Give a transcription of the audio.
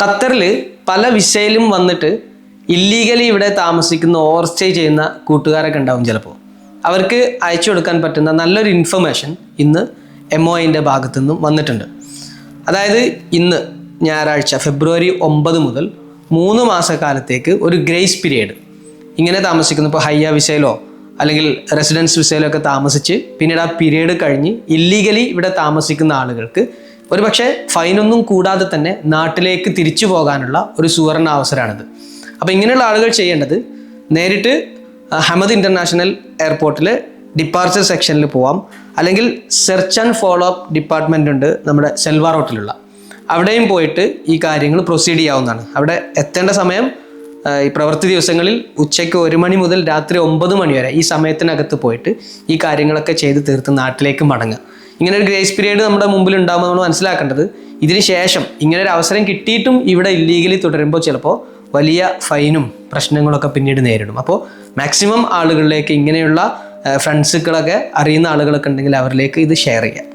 ഖത്തറിൽ പല വിസയിലും വന്നിട്ട് ഇല്ലീഗലി ഇവിടെ താമസിക്കുന്ന ഓവർ സ്റ്റേ ചെയ്യുന്ന കൂട്ടുകാരൊക്കെ ഉണ്ടാവും. ചിലപ്പോൾ അവർക്ക് അയച്ചു കൊടുക്കാൻ പറ്റുന്ന നല്ലൊരു ഇൻഫർമേഷൻ ഇന്ന് MOIൻ്റെ ഭാഗത്തു നിന്നും വന്നിട്ടുണ്ട്. അതായത് ഇന്ന് ഞായറാഴ്ച ഫെബ്രുവരി 9 മുതൽ 3 മാസക്കാലത്തേക്ക് ഒരു ഗ്രേസ് പീരീഡ് ഇങ്ങനെ താമസിക്കുന്നു. ഇപ്പോൾ ഹയ്യ വിസയിലോ അല്ലെങ്കിൽ റെസിഡൻസ് വിസയിലോ ഒക്കെ താമസിച്ച് പിന്നീട് ആ പീരീഡ് കഴിഞ്ഞ് ഇല്ലീഗലി ഇവിടെ താമസിക്കുന്ന ആളുകൾക്ക് ഒരുപക്ഷെ ഫൈനൊന്നും കൂടാതെ തന്നെ നാട്ടിലേക്ക് തിരിച്ചു പോകാനുള്ള ഒരു സുവർണ അവസരമാണിത്. അപ്പോൾ ഇങ്ങനെയുള്ള ആളുകൾ ചെയ്യേണ്ടത് നേരിട്ട് ഹമദ് ഇൻ്റർനാഷണൽ എയർപോർട്ടിൽ ഡിപ്പാർച്ചർ സെക്ഷനിൽ പോവാം. അല്ലെങ്കിൽ search and follow up department ഉണ്ട് നമ്മുടെ സെൽവാ റോട്ടിലുള്ള, അവിടെയും പോയിട്ട് ഈ കാര്യങ്ങൾ പ്രൊസീഡ് ചെയ്യാവുന്നതാണ്. അവിടെ എത്തേണ്ട സമയം ഈ പ്രവൃത്തി ദിവസങ്ങളിൽ ഉച്ചയ്ക്ക് 1 മണി മുതൽ രാത്രി 9 മണി വരെ ഈ സമയത്തിനകത്ത് പോയിട്ട് ഈ കാര്യങ്ങളൊക്കെ ചെയ്ത് തീർത്ത് നാട്ടിലേക്ക് മടങ്ങുക. ഇങ്ങനെ ഒരു ഗ്രേസ് പീരീഡ് നമ്മുടെ മുമ്പിൽ ഉണ്ടാകുമ്പോൾ നമ്മൾ മനസ്സിലാക്കേണ്ടത് ഇതിന് ശേഷം ഇങ്ങനെ ഒരു അവസരം കിട്ടിയിട്ടും ഇവിടെ ഇല്ലീഗലി തുടരുമ്പോൾ ചിലപ്പോൾ വലിയ ഫൈനും പ്രശ്നങ്ങളൊക്കെ പിന്നീട് നേരിടും. അപ്പോൾ മാക്സിമം ആളുകളിലേക്ക് ഇങ്ങനെയുള്ള ഫ്രണ്ട്സുകളൊക്കെ അറിയുന്ന ആളുകളൊക്കെ ഉണ്ടെങ്കിൽ അവരിലേക്ക് ഇത് ഷെയർ ചെയ്യുക.